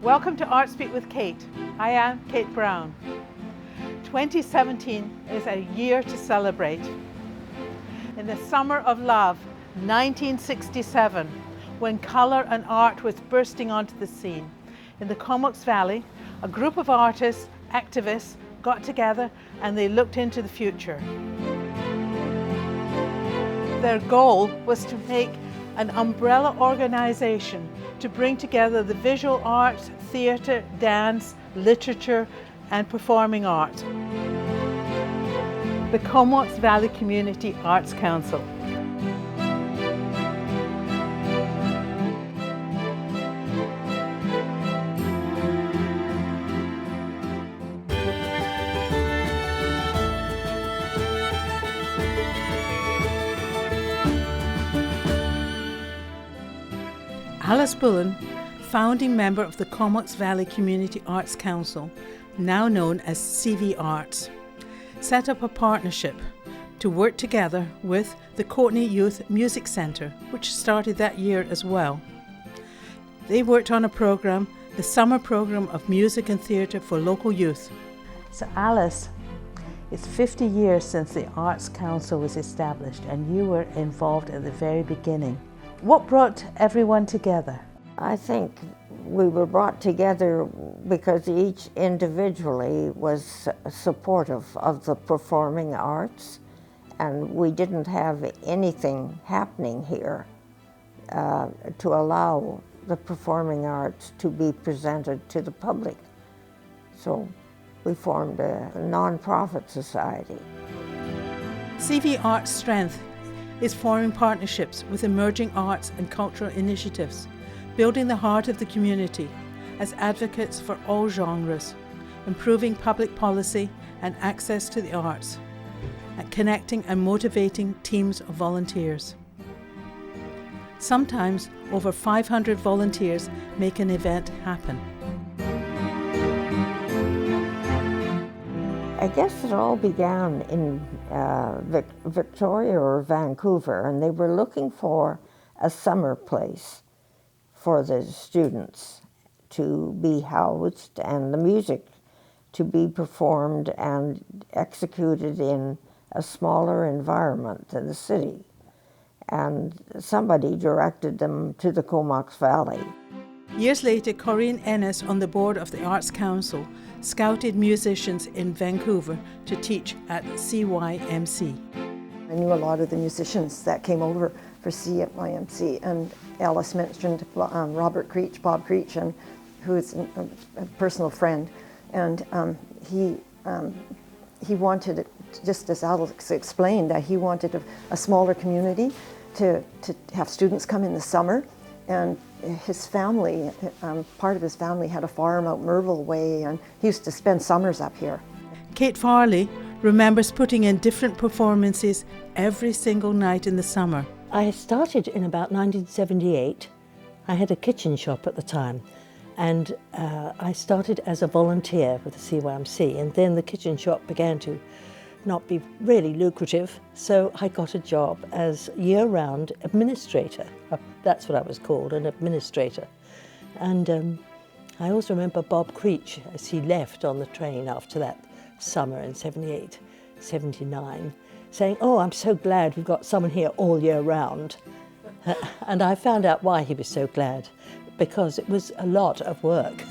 Welcome to Art Speak with Kate. I am Kate Brown. 2017 is a year to celebrate. In the summer of love, 1967, when colour and art was bursting onto the scene, in the Comox Valley, a group of artists, activists, got together and they looked into the future. Their goal was to make an umbrella organisation to bring together the visual arts, theatre, dance, literature and performing art. The Comox Valley Community Arts Council. Alice Bullen, founding member of the Comox Valley Community Arts Council, now known as CVARTS, set up a partnership to work together with the Courtenay Youth Music Centre, which started that year as well. They worked on a programme, the Summer Programme of Music and Theatre for Local Youth. So Alice, it's 50 years since the Arts Council was established and you were involved at the very beginning. What brought everyone together? I think we were brought together because each individually was supportive of the performing arts, and we didn't have anything happening here to allow the performing arts to be presented to the public. So we formed a non-profit society. CVARTS' strength is forming partnerships with emerging arts and cultural initiatives, building the heart of the community as advocates for all genres, improving public policy and access to the arts, and connecting and motivating teams of volunteers. Sometimes over 500 volunteers make an event happen. I guess it all began in Victoria or Vancouver, and they were looking for a summer place for the students to be housed and the music to be performed and executed in a smaller environment than the city. And somebody directed them to the Comox Valley. Years later, Corinne Ennis, on the board of the Arts Council, scouted musicians in Vancouver to teach at CYMC. I knew a lot of the musicians that came over for CYMC, and Alice mentioned Robert Creech, Bob Creech, and who is a personal friend, and he wanted, just as Alex explained, that he wanted a smaller community to have students come in the summer. And his family, part of his family had a farm out Merville Way, and he used to spend summers up here. Kate Farley remembers putting in different performances every single night in the summer. I started in about 1978. I had a kitchen shop at the time, and I started as a volunteer with the CYMC, and then the kitchen shop began to not be really lucrative, so I got a job as year-round administrator. That's what I was called, an administrator. And I also remember Bob Creech, as he left on the train after that summer in 78, 79, saying, "Oh, I'm so glad we've got someone here all year round." And I found out why he was so glad, because it was a lot of work.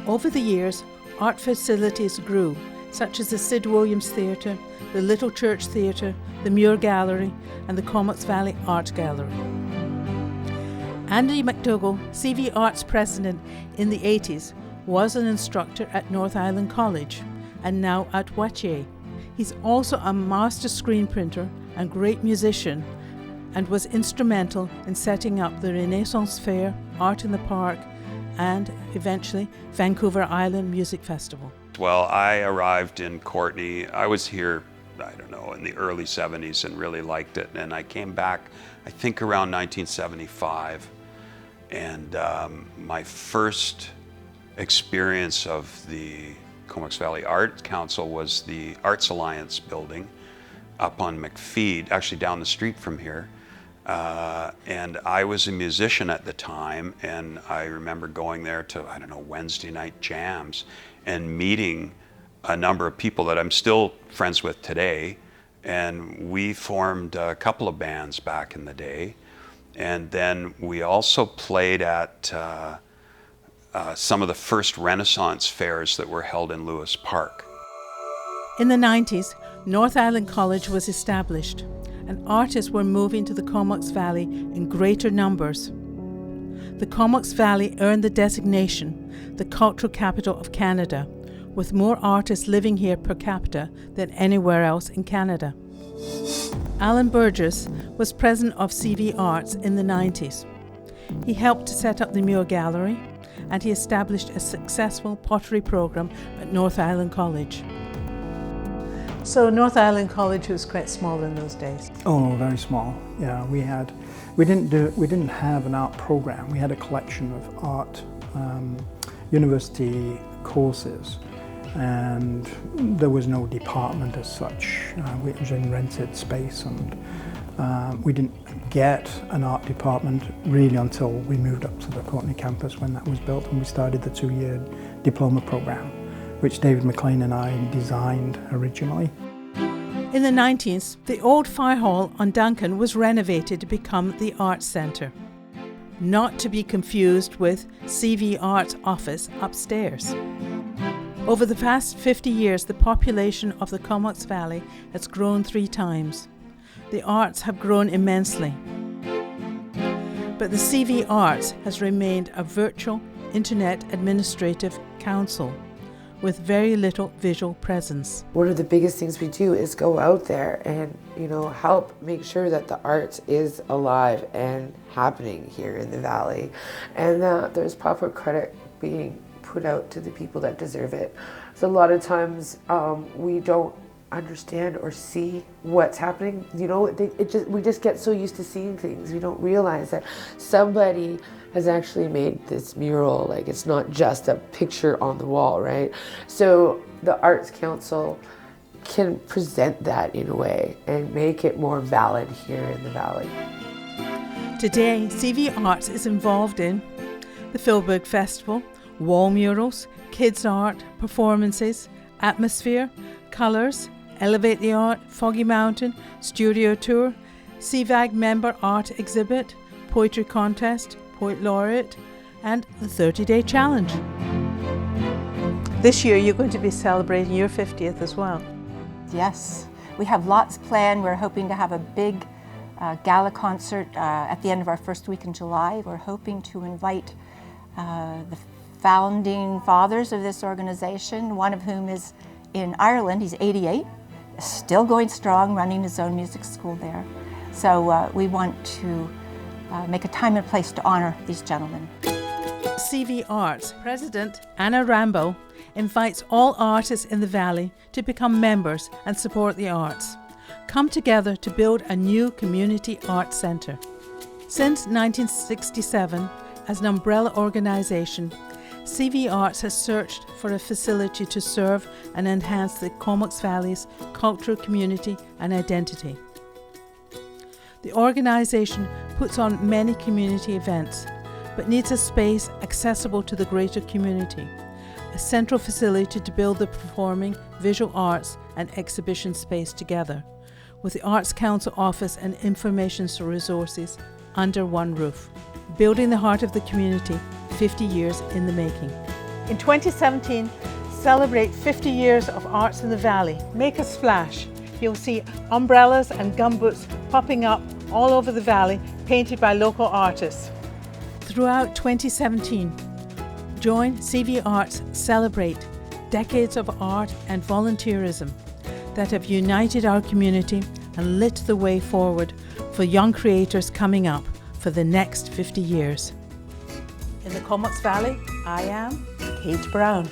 Over the years, art facilities grew, such as the Sid Williams Theatre, the Little Church Theatre, the Muir Gallery and the Comox Valley Art Gallery. Andy McDougall, CVARTS president in the 80s, was an instructor at North Island College and now at Wattier. He's also a master screen printer and great musician, and was instrumental in setting up the Renaissance Fair, Art in the Park and eventually Vancouver Island Music Festival. Well, I arrived in Courtenay. I was here, I don't know, in the early 70s and really liked it. And I came back, I think around 1975. And my first experience of the Comox Valley Art Council was the Arts Alliance building up on McPhee, actually down the street from here. And I was a musician at the time, and I remember going there to, I don't know, Wednesday night jams and meeting a number of people that I'm still friends with today. And we formed a couple of bands back in the day. And then we also played at some of the first Renaissance fairs that were held in Lewis Park. In the 90s, North Island College was established, and artists were moving to the Comox Valley in greater numbers. The Comox Valley earned the designation the cultural capital of Canada, with more artists living here per capita than anywhere else in Canada. Alan Burgess was president of CVARTS in the 90s. He helped to set up the Muir Gallery, and he established a successful pottery program at North Island College. So North Island College was quite small in those days. Oh, very small. Yeah, we didn't have an art program. We had a collection of art university courses, and there was no department as such. It was in rented space, and we didn't get an art department really until we moved up to the Courtenay campus when that was built, and we started the 2-year diploma program, which David McLean and I designed originally. In the 90s, the old fire hall on Duncan was renovated to become the Arts Centre, not to be confused with CV Arts office upstairs. Over the past 50 years, the population of the Comox Valley has grown 3 times. The arts have grown immensely. But the CV Arts has remained a virtual internet administrative council with very little visual presence. One of the biggest things we do is go out there and, help make sure that the arts is alive and happening here in the Valley, and that there's proper credit being put out to the people that deserve it. So a lot of times we don't understand or see what's happening. We just get so used to seeing things. We don't realize that somebody has actually made this mural. Like, it's not just a picture on the wall, right? So the Arts Council can present that in a way and make it more valid here in the Valley. Today, CV Arts is involved in the Philburg Festival, wall murals, kids art, performances, atmosphere, colours, Elevate the Art, Foggy Mountain, Studio Tour, CVAG Member Art Exhibit, Poetry Contest, Poet Laureate, and the 30-Day Challenge. This year you're going to be celebrating your 50th as well. Yes, we have lots planned. We're hoping to have a big gala concert at the end of our first week in July. We're hoping to invite the founding fathers of this organization, one of whom is in Ireland. He's 88, still going strong, running his own music school there. So we want to make a time and place to honor these gentlemen. CV Arts President Anna Rambo invites all artists in the Valley to become members and support the arts. Come together to build a new community arts centre. Since 1967, as an umbrella organisation, CV Arts has searched for a facility to serve and enhance the Comox Valley's cultural community and identity. The organisation puts on many community events, but needs a space accessible to the greater community, a central facility to build the performing, visual arts and exhibition space together, with the Arts Council office and information resources under one roof. Building the heart of the community, 50 years in the making. In 2017, celebrate 50 years of arts in the Valley. Make a splash. You'll see umbrellas and gumboots popping up all over the Valley, painted by local artists. Throughout 2017, join CV Arts Celebrate decades of art and volunteerism that have united our community and lit the way forward for young creators coming up for the next 50 years. In the Comox Valley, I am Kate Brown.